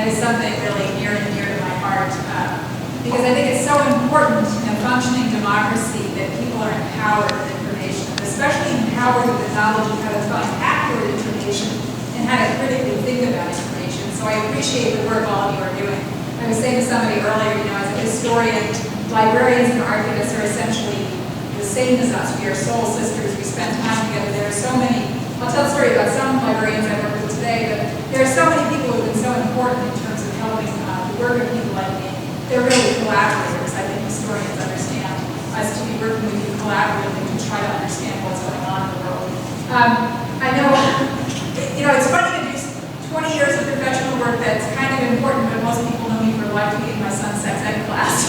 That is something really near and dear to my heart, because I think it's so important in a functioning democracy that people are empowered with information, especially empowered with the knowledge of how to find accurate information and how to critically think about information. So I appreciate the work all of you are doing. I was saying to somebody earlier, as a historian, librarians and archivists are essentially the same as us. We are soul sisters. We spend time together. There are so many. I'll tell a story about some librarians I work with today, but there are so many people who have been so important in terms of helping the work of people like me. They're really collaborators. I think historians understand us to be working with you collaboratively to try to understand what's going on in the world. I know, it's funny to do 20 years of professional work that's kind of important, but most people know me for life tweeting my son's sex ed class.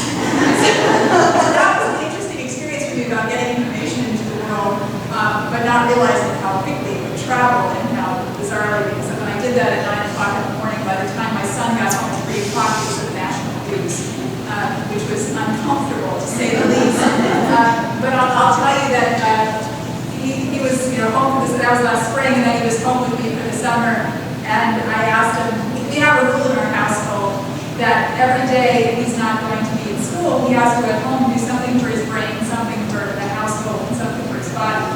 That was an interesting experience for me about getting information into the world, but not realizing how quickly it would travel and how bizarrely, because when I did that at 9 o'clock in the morning, by the time my son got home, I was 3 o'clock because of the national news, which was uncomfortable to say the least. But I'll tell you that he was home for this, that was last spring, and then he was home with me for the summer. And I asked him, we have a rule in our household that every day he's not going to be in school, he has to at home do something for his brain, something for the household, and something for his body.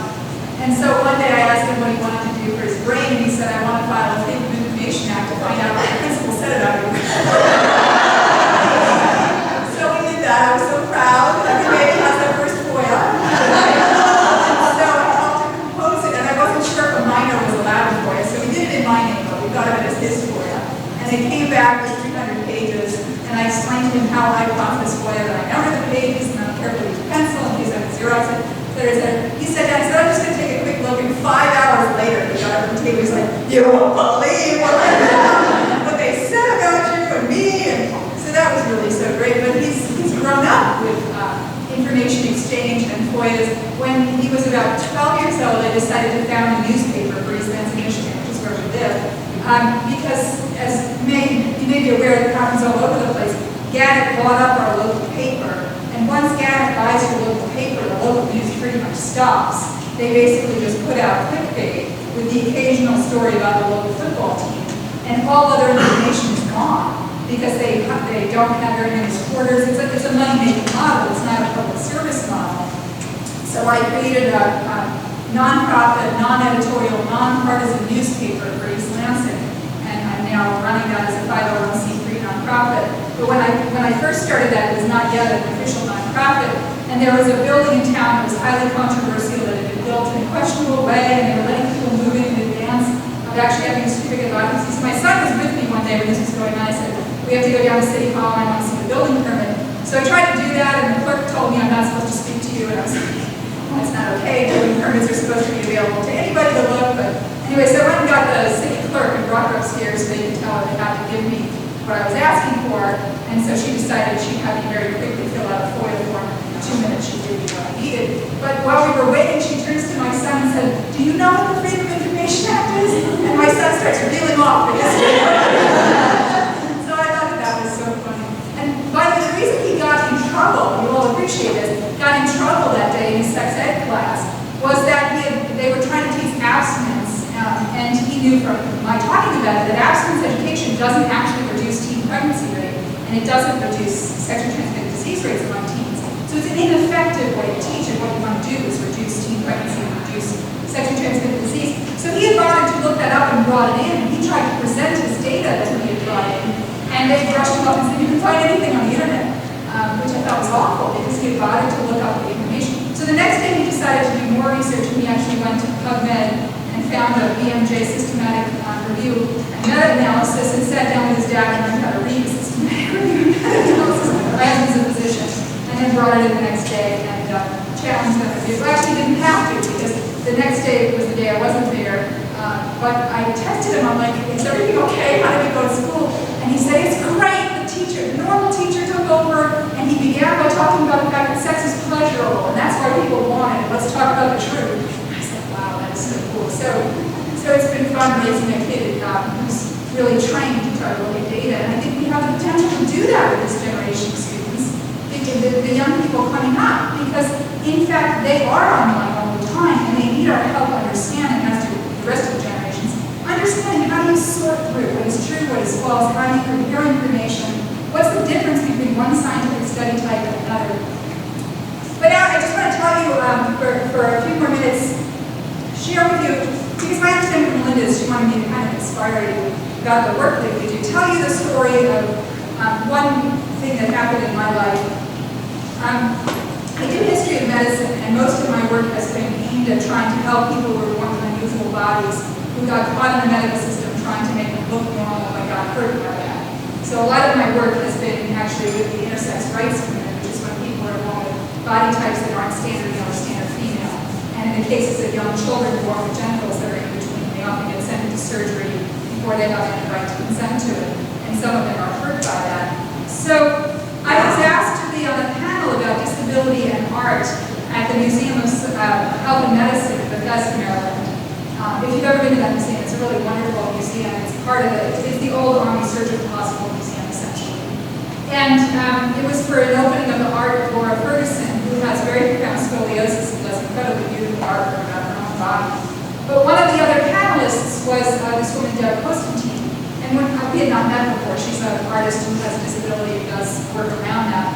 And so one day I asked him what he wanted to do for his brain, and he said, I want to file a Freedom of Information Act to find out what the principal said about you. So we did that. I was so proud. Every baby has their first FOIA. So I helped him compose it, and I wasn't sure if a minor was allowed a FOIA, so we did it in my name. We thought of it as his FOIA. And it came back with 300 pages, and I explained to him how I got this FOIA, that I numbered the pages, and I'm carefully with a pencil, in case I could Xerox it, etc. He said, I'm just going to take a quick look, and 5 hours later, he got up the table, he's like, you won't believe what they said about you and me, and so that was really so great. But he's grown up with information exchange and FOIAs. When he was about 12 years old, I decided to found a newspaper for East Lansing, Michigan, which is where we live. Because, as you may be aware, it happens all over the place. Gannett bought up our local paper, and once Gannett buys your local paper, the local news pretty much stops. They basically just put out clickbait with the occasional story about the local football team, and all other information is gone because they don't have very many supporters. It's a money-making model. It's not a public service model. So I created a non-profit, non-editorial, non-partisan newspaper for East Lansing, and I'm now running that as a 501c3 nonprofit. But when I first started that, it was not yet an official nonprofit, and there was a building in town that was highly controversial that had been built in a questionable way, and they were letting people move in advance of actually having a certificate of occupancy. So my son was with me one day when this was going on. I said, we have to go down to City Hall, and I want to see the building permit. So I tried to do that, and the clerk told me I'm not supposed to speak to you, and I was like, that's not okay. Building permits are supposed to be available to anybody to look. But anyway, so I went and got the city clerk and brought her upstairs so they could tell her they had to give me what I was asking for. And so she decided she'd have me very quickly fill out a FOIA form. In 2 minutes, she gave me what I needed. But while we were waiting, she turns to my son and said, do you know what the Freedom of Information Act is? And my son starts reeling off the history. So I thought that was so funny. And by the way, the reason he got in trouble, you all appreciate this, got in trouble that day in his sex ed class was that they were trying to teach abstinence, and he knew from my talking about it that abstinence education doesn't actually reduce teen pregnancy rate, and it doesn't reduce sexually transmitted disease rates among teens. So it's an ineffective way to teach, and what you want to do is reduce teen pregnancy and reduce sexually transmitted disease. So he had bothered to look that up and brought it in, and he tried to present his data that he had brought in, and they brushed him up and said, you can find anything on the internet, which I thought was awful because he had bothered to look up the information. So the next day he decided to do more research, and he actually went to PubMed and found a BMJ systematic review and meta-analysis, and sat down with his dad and learned how to read systematic review and meta-analysis. My husband's a physician, and then brought it in the next day and challenged them to do it. Well, actually didn't have to, because the next day was the day I wasn't there. But I tested him. I'm like, is everything okay? How did he go to school? And he said, it's great. The normal teacher took over, and he began by talking about the fact that sex is pleasurable, and that's why people want it. Let's talk about the truth. And I said, wow, that is so cool. So it's been fun raising a kid who's really trained to try to look at data, and I think we have the potential to do that with this generation of students, the young people coming up, because in fact they are online all the time, and they need our help understanding, as do the rest of the generations, understanding how do you sort through what is true, what is well as how do you compare information, what's the difference between one scientific study type and another. But now I just want to tell you for a few more minutes, share with you, because my understanding from Linda is she wanted me to kind of inspire you about the work that we do, tell you the story of one thing that happened in my life. I do history of medicine, and most of my work has been aimed at trying to help people who are born with unusual bodies, who got caught in the medical system trying to make them look normal but got hurt by that. So a lot of my work has been actually with the intersex rights community, which is when people are born with body types that aren't standard male or standard female. And in the cases of young children born with genitals that are in between, they often get sent into surgery before they have any right to consent to it. And some of them are hurt by that. So I was asked to be on a panel about disability and art at the Museum of Health and Medicine in Bethesda, Maryland. If you've ever been to that museum, it's a really wonderful museum. It's part of it. It's the old Army Surgical Hospital Museum, essentially. And it was for an opening of the art of Laura Ferguson, who has very profound scoliosis and does incredibly beautiful art about her own body. But one of the other panelists was this woman, Dreger-Information. And we had not met before. She's an artist who has a disability and does work around that.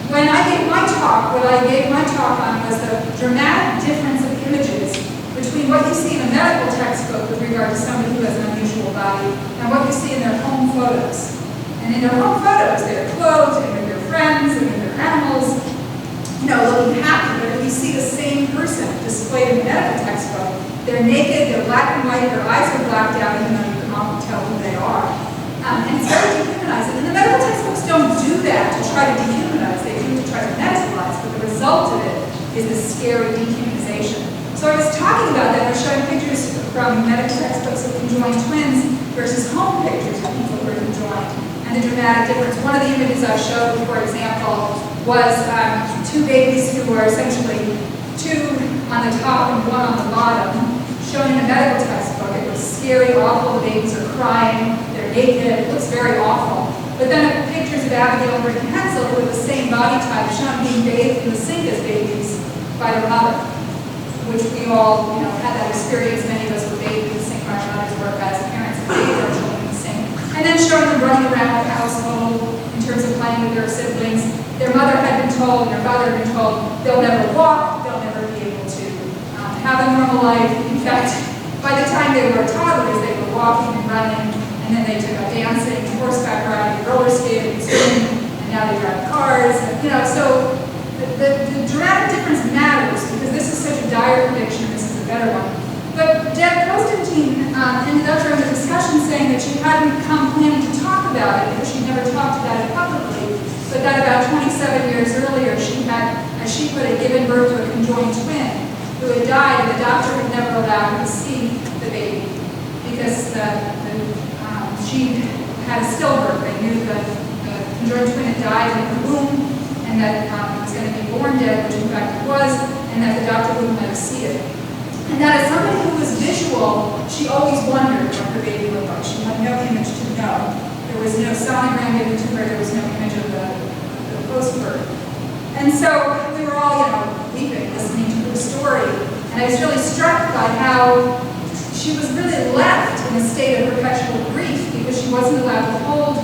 When I gave my talk, what I gave my talk on was the dramatic difference of images between what you see in a medical textbook with regard to somebody who has an unusual body and what you see in their home photos. And in their home photos, they're clothed and with their friends and with their animals, looking happy. But if you see the same person displayed in the medical textbook, they're naked, they're black and white, their eyes are blacked out, even though you can often tell who they are. And it's very dehumanizing. And the medical textbooks don't do that to try to dehumanize. They do it to try to medicalize, but the result of it is this scary dehumanization. So I was talking about that. I was showing pictures from medical textbooks of conjoined twins versus home pictures of people who are conjoined, and the dramatic difference. One of the images I showed, for example, was two babies who are essentially two on the top and one on the bottom, shown in a medical textbook. It was scary, awful. The babies are crying. They're naked. It looks very awful. But then pictures of Abigail and Rick Hensel, who are the same body type, shown being bathed in the sink as babies by their mother, which we all, had that experience. Many of us were bathed in the sink by our mothers, or as parents and bathed our children in the sink. And then showing them running around the household in terms of playing with their siblings. Their mother had been told, and their father had been told, they'll never walk, they'll never be able to have a normal life. In fact, by the time they were toddlers, they were walking and running, and then they took up dancing, horseback riding, roller skating, swimming, and now they drive cars. And, so the dramatic difference matters, because this is such a dire prediction. This is a better one. But Deb Constantine ended up during the discussion saying that she hadn't come planning to talk about it because she'd never talked about it publicly, but that about 27 years earlier she had, as she put it, given birth to a conjoined twin who had died, and the doctor had never allowed her to see the baby because she had a stillbirth. They knew that the conjoined twin had died in her womb and that it was going to be born dead, which in fact it was, and that the doctor wouldn't let her see it. And that as somebody who was visual, she always wondered what her baby looked like. She had no image to know. There was no sonogram given to her. There was no image of the post-birth. And so we were all, weeping, listening to her story. And I was really struck by how she was really left in a state of perpetual grief because she wasn't allowed to hold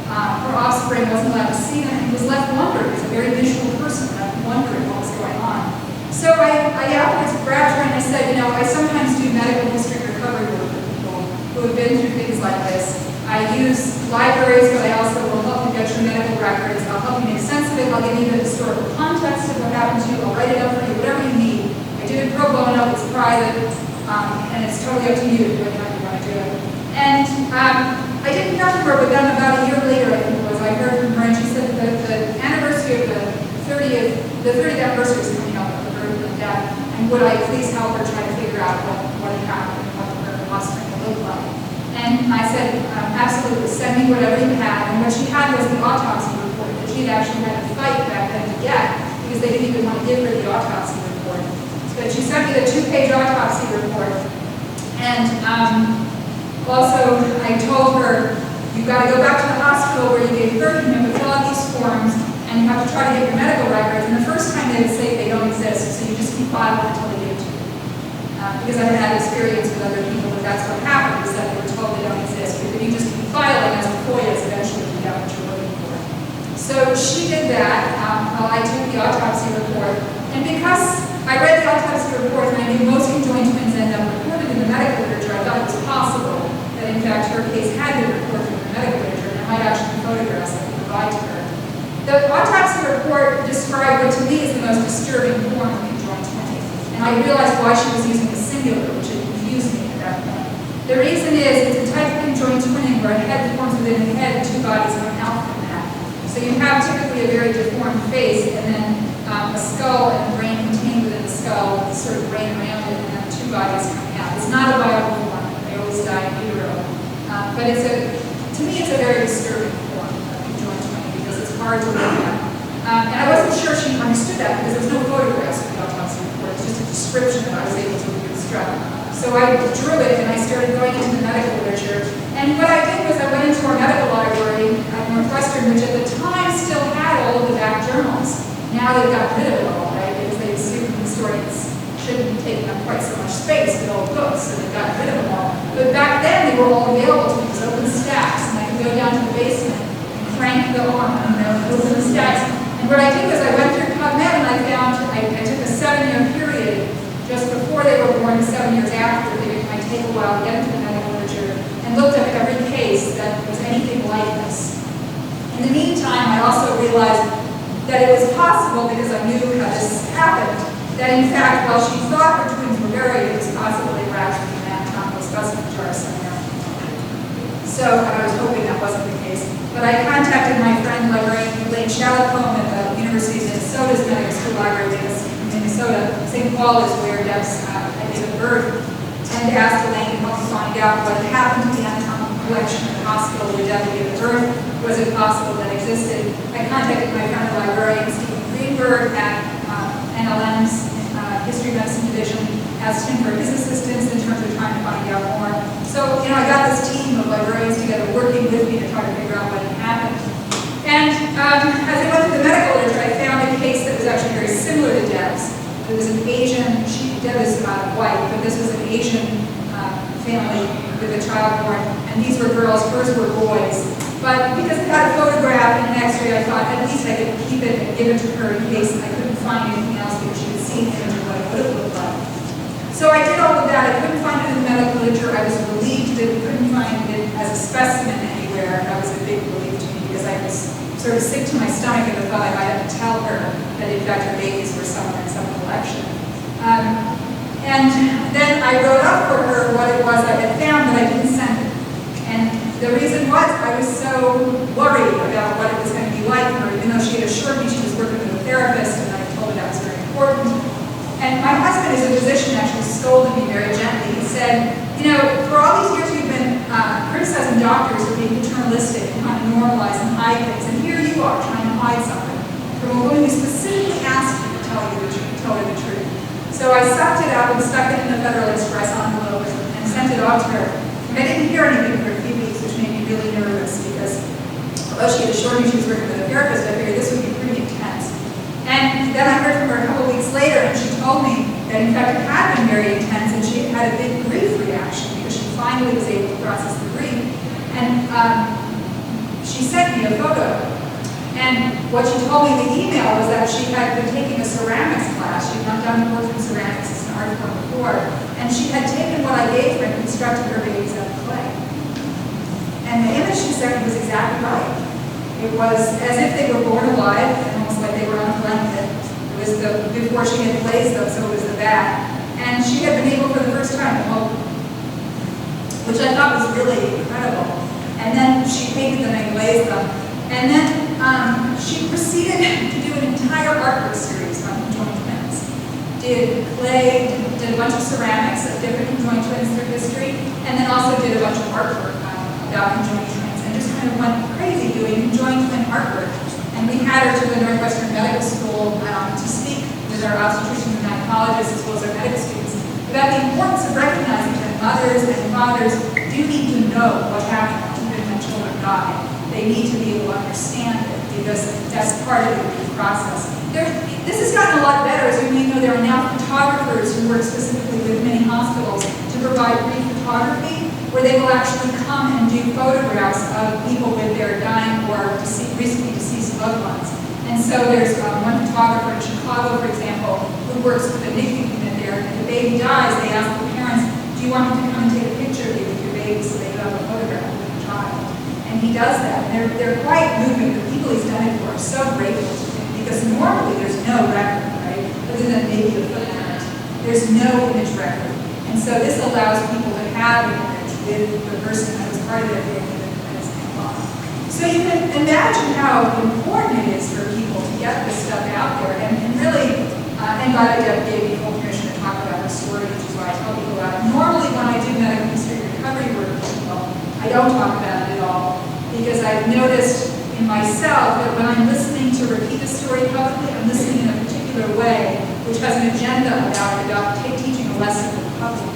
her offspring, wasn't allowed to see them, and was left wondering, as a very visual person, left wondering what was going on. So I afterwards grabbed her and I said, I sometimes do medical history recovery work for people who have been through things like this. I use libraries, but I also will help you get your medical records. I'll help you make sense of it. I'll give you the historical context of what happened to you. I'll write it up for you, whatever you need. I do it pro bono, it's private, and it's totally up to you whether or not you want to do it. And I didn't know her, but then about a year later, I think it was, I heard from her, and she said that the anniversary of the 30th anniversary is coming up of her birth and death, and would I please help her try to figure out what had happened and what her offspring would look like. And I said, absolutely, send me whatever you have. And what she had was the autopsy report that she'd actually had to fight back then to get, because they didn't even want to give her the autopsy report. But she sent me the 2-page autopsy report. And also, I told her, you've got to go back to the hospital where you gave birth, and you have to fill out these forms, and you have to try to get your medical records. And the first time they would say they don't exist, so you just keep filing until they give it to you. Because I've had experience with other people that that's what happened, is that they were told they don't exist. But if you just keep filing as So she did that while I took the autopsy report. And because I read the autopsy report and I knew most conjoined twins end up reported in the medical literature, I thought it was possible that in fact her case had been reported in the medical literature, and there might actually be photographs I could provide to her. The autopsy report described what to me is the most disturbing form of conjoined twinning, and I realized why she was using the singular, which had confused me at that point. The reason is it's a type of conjoined twinning where a head forms within a head and two bodies come out from that. So you have typically a very deformed face and then a skull and a brain contained within the skull, sort of brain around it, and then two bodies coming out. It's not a viable form. They always die in utero. But to me, it's a very disturbing form of conjoined twinning because it's hard to look at. And I wasn't sure she understood that because there's no photographs of the autopsy report. It's just a description that I was able to reconstruct. So I drew it and I started going into the medical literature. And what I did was I went into our medical library at Northwestern, which at the time still had all of the back journals. Now they've got rid of it all, right? Because they assumed historians shouldn't be taking up quite so much space with old books, so they got rid of them all. But back then they were all available to me as open stacks, and I could go down to the basement and crank the arm, open the stacks. And what I did was I went through PubMed and I found, I took a 7-year period just before they were born and 7 years after. It might take a while to get into the medical literature, and looked up every case that was anything like this. In the meantime, I also realized that it was possible, because I knew how this happened, that in fact, while she thought her twins were buried, it was possible they were actually in an anatomical specimen jar somewhere. So I was hoping that wasn't the case. But I contacted my friend, librarian Elaine Shalacombe at the University of Minnesota's Medical School Library in Minnesota. St. Paul is where Deb's had given birth, and asked Elaine to help me find out what had happened to the anatomical collection at the hospital where Deb had given birth. Was it possible that existed? I contacted my friend, the librarian Stephen Greenberg at NLM's History Medicine Division, asked him for his assistance in terms of trying to find out more. So, I got this team of librarians together working with me to try to figure out what had happened. And as I went through the medical literature, I found a case that was actually very similar to Deb's. It was an Asian, Deb is white, but this was an Asian family with a child born, and these were girls, hers were boys. But because it had a photograph and an x-ray, I thought at least I could keep it and give it to her in case I couldn't find anything else because she had seen the image of what it would have looked like. So I did all of that. I couldn't find it in the medical literature. I was relieved that we couldn't find it as a specimen anywhere. That was a big relief to me because I was sort of sick to my stomach at the thought I might have to tell her that in fact her babies were somewhere in some collection. And then I wrote up for her what it was I had found, but I didn't send it. And the reason was I was so worried about what it was going to be like for her, even though she had assured me she was working with a therapist, and I told her that was very important. And my husband, as a physician, actually scolded me very gently. He said, for all these years you've been criticizing doctors for being paternalistic and trying to normalize and hide things, and here you are trying to hide something from a woman who specifically asked you to tell her the truth. So I sucked it out and stuck it in the Federal Express envelope and sent it off to her. I didn't hear anything for a few weeks, which made me really nervous because although she had assured me she was working with a therapist, I figured this would be pretty intense. And then I heard from her a couple weeks later, and she told me that in fact it had been very intense, and she had a big grief reaction because she finally was able to process the grief. And she sent me a photo. And what she told me in the email was that she had been taking a ceramics class. She had not done work in ceramics as an art form before. And she had taken what I gave her and constructed her babies out of clay. And the image she sent me was exactly right. It was as if they were born alive, and almost like they were on a blanket. It was before she had glazed them, so it was the back. And she had been able for the first time to hold them, which I thought was really incredible. And then she painted them and glazed them. And then she proceeded to do an entire artwork series on conjoined twins. Did clay, did a bunch of ceramics of different conjoined twins through history, and then also did a bunch of artwork about conjoined twins, and just kind of went crazy doing conjoined twin artwork. And we had her to the Northwestern Medical School to speak with our obstetricians and gynecologists as well as our medical students about the importance of recognizing that mothers and fathers do need to know what happened even when children die. They need to be able to understand it because that's part of the grief process. This has gotten a lot better. As you may know, there are now photographers who work specifically with many hospitals to provide grief photography, where they will actually come and do photographs of people with their dying or recently deceased loved ones. And so there's one photographer in Chicago, for example, who works with a NICU unit there, and if the baby dies, they ask the parents, do you want him to come and take a picture of you with your baby so they have a photograph of the child? And he does that. And they're quite moving. The people he's done it for are so grateful to him, because normally there's no record, right? Other than maybe a footnote. There's no image record. And so this allows people to have an image with the person that was part of their family that has been gone. So you can imagine how important it is for people to get this stuff out there. And really, and by the way, Deb gave me full permission to talk about her story, which is why I tell people about it. Normally when I do medical history recovery work with people, I don't talk about it at all, because I've noticed in myself that when I'm listening to repeat a story publicly, I'm listening in a particular way, which has an agenda about teaching a lesson to the public.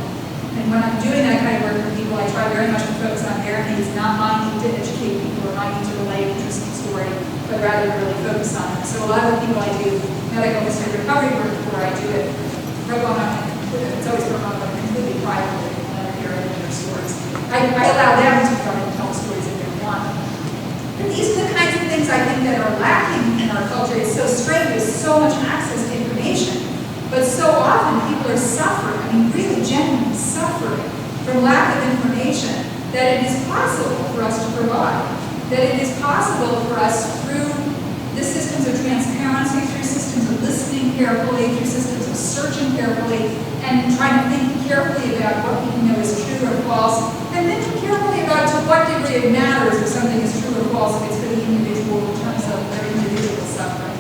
And when I'm doing that kind of work with people, I try very much to focus on their needs, not my need to educate people or my need to relay an interesting story, but rather really focus on it. So a lot of the people I do medical history recovery work for, I do it pro bono, it's always pro bono, but completely privately. I allow them to come and tell stories if they want. And these are the kinds of things I think that are lacking in our culture. It's so strange, there's so much access to information, but so often people are suffering, I mean really genuinely suffering from lack of information, that it is possible for us to provide, that it is possible for us through the systems of transparency, through systems of listening carefully, through systems of searching carefully, and trying to think carefully about what we know is true or false, and then think carefully about to what degree it matters if something is true or false, if it's for the individual in terms of their individual suffering.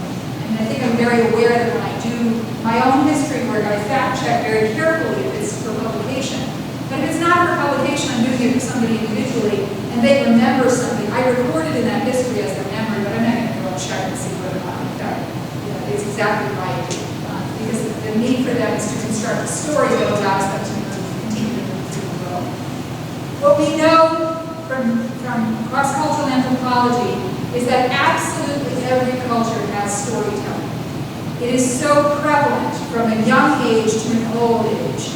And I think I'm very aware that when I do my own history work, I fact check very carefully if it's for publication. But if it's not for publication, I'm doing it for somebody individually, and they remember something. I record it in that history as their memory, but I'm not going to go and check and see whether or not it's exactly right. Because the need for them is to construct a story that allows them to continue to move through the world. What we know from cross-cultural anthropology is that absolutely every culture has storytelling. It is so prevalent from a young age to an old age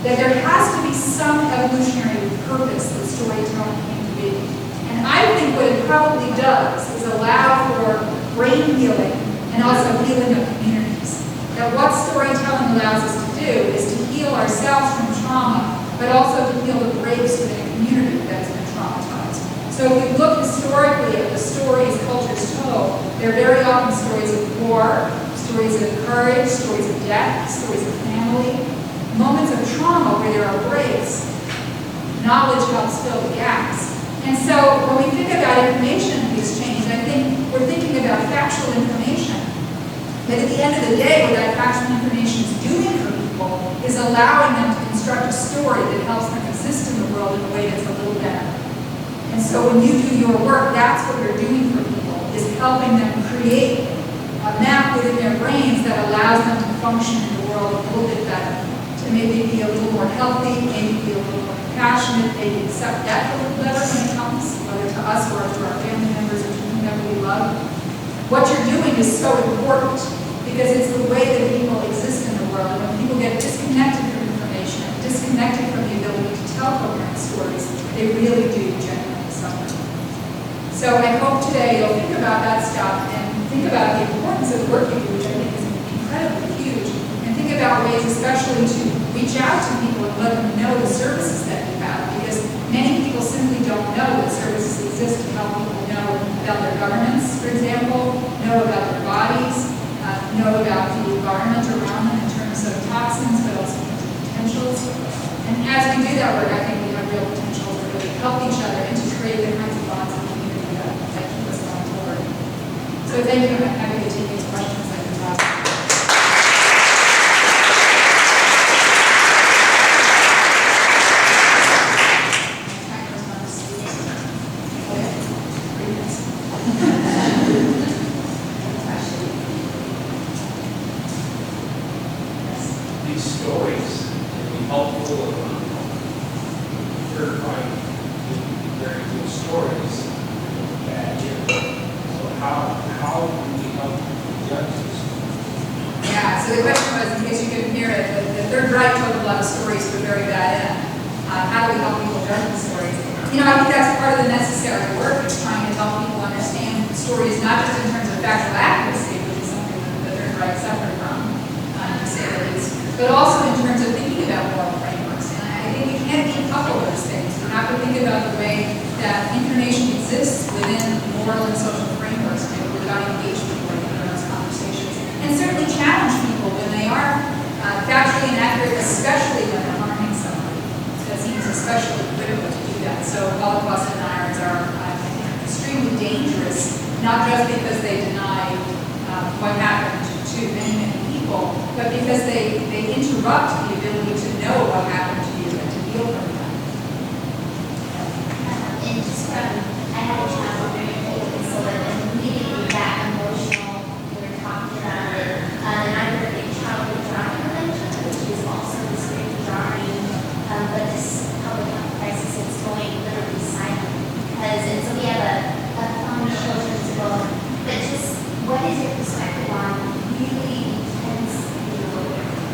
that there has to be some evolutionary purpose that storytelling came to be. And I think what it probably does is allow for brain healing and also healing of communities. That what storytelling allows us to do is to heal ourselves from trauma, but also to heal the breaks within a community that has been traumatized. So if we look historically at the stories cultures told, they're very often stories of war, stories of courage, stories of death, stories of family, moments of trauma where there are breaks. Knowledge helps fill the gaps. And so when we think about information exchange, I think we're thinking about factual information. But at the end of the day, what that factual information is doing for people is allowing them to construct a story that helps them exist in the world in a way that's a little better. And so when you do your work, that's what you're doing for people, is helping them create a map within their brains that allows them to function in the world a little bit better, to maybe be a little more healthy, maybe be a little more compassionate, maybe accept death a little better when it comes, whether to us or to our family members or to whomever we love. What you're doing is so important because it's the way that people exist in the world. And when people get disconnected from information, disconnected from the ability to tell coherent stories, they really do genuinely suffer. So I hope today you'll think about that stuff and think about the importance of the work you do, which I think is incredibly huge, and think about ways especially to reach out to people and let them know the services that you have, because many people simply don't know that services exist to help people know about their governments, for example, know about their bodies, know about the environment around them in terms of toxins, but also in terms of potentials. And as we do that work, I think we have real potential to really help each other and to create the kinds of bonds in the community that keep us going forward. So thank you. I'm happy to take these questions that you have. These stories can be helpful and third party very good stories bad here. So how do we help judges? Yeah, so the question was, in case you couldn't hear it, the Third Reich told a lot of stories for very bad end. How do we help people judge the stories? You know, I think that's part of the necessary work, is trying to help people understand stories, not just in terms of factual accuracy, which is something that they're right suffer from, to say the least, but also in terms of thinking about moral frameworks. And I think we can't decouple those things. We have to think about the way that information exists within moral and social frameworks, and we've got to engage people in those conversations. And certainly challenge people when they are factually inaccurate, especially when they're harming somebody. That seems especially critical to do that. So Holocaust deniers are, I think, extremely dangerous, not just because they deny what happened to many, many people, but because they interrupt the ability to know what happened to you and to heal from that. And just I had a child very old, so that immediately got emotional. We were talking about it, and I heard a child with Dreger-Information, which is also this great jarring, but this public health crisis is going literally silent. And so we have a fun children's book, but just what is your perspective on really intense,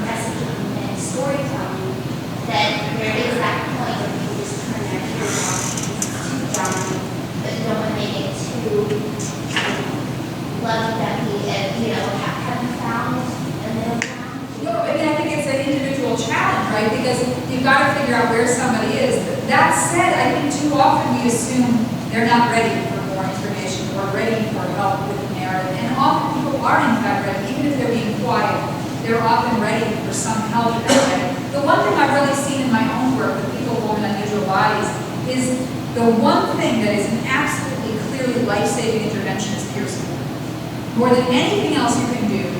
messaging and storytelling, that there is that point where people just turn their ears off because it's too jarring, but you don't want to make it too lovey-dovey, have you found a middle ground? No, I mean, I think it's an individual challenge, right? Because you've got to figure out where somebody is. That said, I think too often we assume they're not ready for more information or ready for help with the narrative. And often people are in fact ready, even if they're being quiet. They're often ready for some help in that way. The one thing I've really seen in my own work with people born with unusual bodies is the one thing that is an absolutely clearly life-saving intervention is peer support. More than anything else you can do,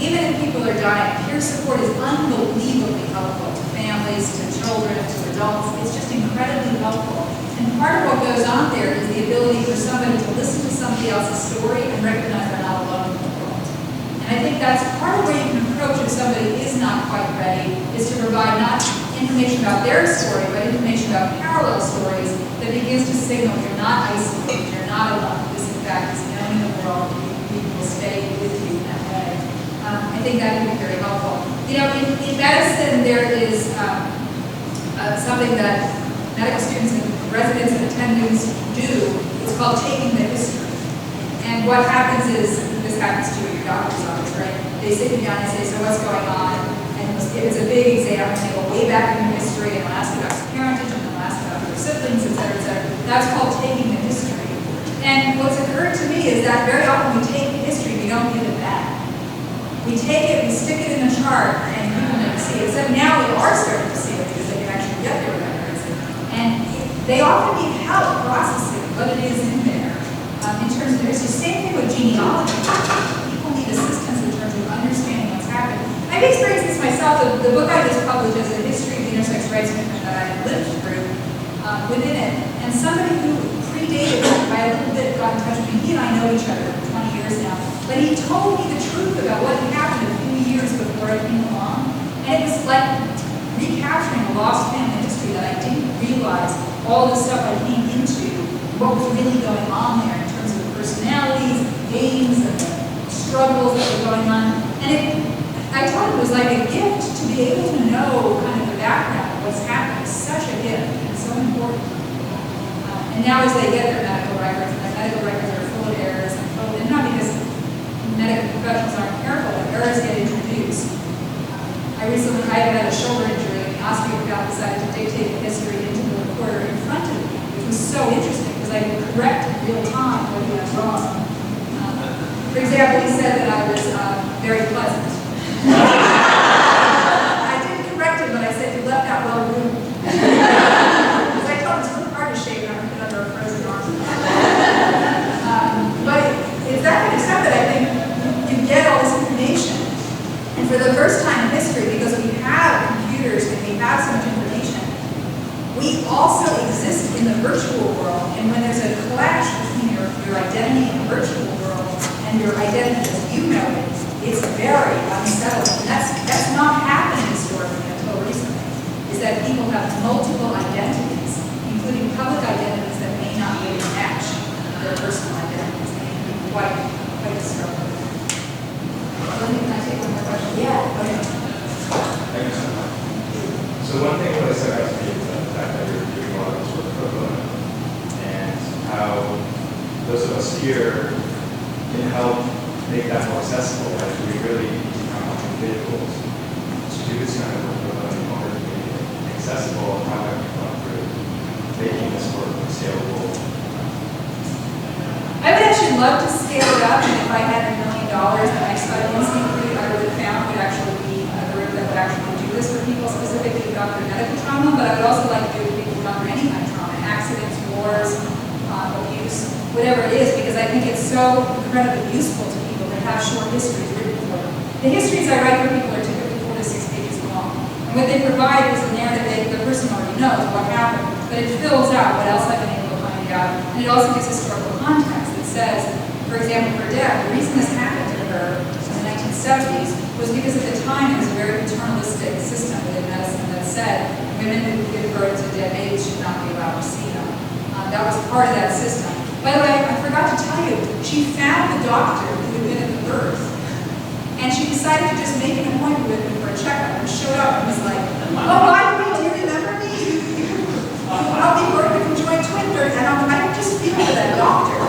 even if people are dying, peer support is unbelievably helpful to families, to children, to adults. It's just incredibly helpful. And part of what goes on there is the ability for somebody to listen to somebody else's story and recognize they're not alone in the world. And I think that's part of where you can approach if somebody is not quite ready, is to provide not information about their story, but information about parallel stories that begins to signal you're not isolated, you're not alone. This, in fact, is known in the world. People will stay with you in that way. I think that can be very helpful. In medicine, there is something that medical students and residents and attendants do. It's called taking the history. And what happens is, this happens to you at your doctor's office, right? They sit you down and say, so what's going on? And if it's a big exam, and they go way back in your history, and they'll ask you about your parentage, and they'll ask about your siblings, et cetera, et cetera. That's called taking the history. And what's occurred to me is that very often we take the history, we don't give it back. We take it, we stick it in a chart, and people never see it. So now we are starting to see it because they can actually get their records. And they often need help processing what it is in there. In terms of the history, same thing with genealogy. People need assistance in terms of understanding what's happened. I've experienced this myself. The book I just published is a history of the intersex rights movement that I lived through within it. And somebody who predated it by a little bit got in touch with me. He and I know each other for 20 years now. But he told me the truth about what had happened a few years before I came along. And it was like recapturing a lost family history that I didn't realize all the stuff I came into, what was really going on there in terms of the personalities, the games, and the struggles that were going on. And I thought it was like a gift to be able to know kind of the background of what's happened. It's such a gift and so important. And now as they get their medical records, and their medical records are full of errors and not because medical professionals aren't careful, but errors get introduced. I had a shoulder injury, and the osteopath decided to dictate the history into the recorder in front of me, which was so interesting because I could correct in real time what he had wrong. For example, he said that I was very pleasant. I didn't correct him, but I said you left out well room. Because I told him it's really hard to shave and I'm put under a frozen arm. But it's that kind of stuff that I think you get all this information. And for the first time in history, because we have computers and we have so much information, we also exist in the virtual world. And when there's a clash between your identity in the virtual world and your identity as you know it, it's very unsettling. And that's not happened historically until recently, is that people have multiple identities, including public identities that may not really match their personal identities. They can be quite disturbing. Can I take one more question? Yeah. Okay. Thank you so much. So one thing that I said out to me is the fact that you're doing a lot of this work pro bono, and how those of us here can help make that more accessible, right? We really become individuals to do this kind of work in order to make it accessible. How have you gone through making this work scalable? I would actually love to scale it up, and if I had $1 million, the next financing group I would have found would actually be a group that would actually do this for people specifically who got their medical trauma, but I would also like to do it for people who got their any kind of trauma, accidents, wars, abuse, whatever it is, because I think it's so incredibly useful to people that have short histories written for them. The histories I write for people are typically 4 to 6 pages long, and what they provide is a narrative that the person already knows what happened, but it fills out what else I've been able to find out, and it also gives historical context. Says, for example, for Deb, the reason this happened to her in the 1970s was because at the time there was a very paternalistic system within medicine that said women who give birth to dead babies should not be allowed to see them. That was part of that system. By the way, I forgot to tell you, she found the doctor who had been at the birth, and she decided to just make an appointment with him for a checkup, and showed up and was like, "Oh, by the way, do you remember me? You helped me birth a conjoined twin birth," and I could just feel for that doctor.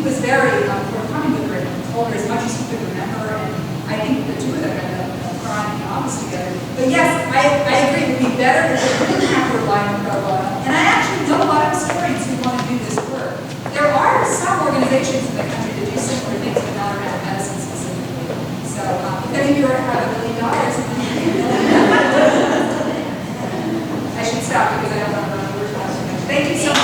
Was very forthcoming with her and told her as much as he could remember, and I think the two of them ended up crying in the office together. But yes, I agree, it would be better if we didn't have to rely on pro bono. And I actually know a lot of historians who want to do this work. There are some organizations in the country that do similar things, but not around medicine specifically. So if any of you have $1 million, I should stop because I don't know what we're talking about. Thank you so much.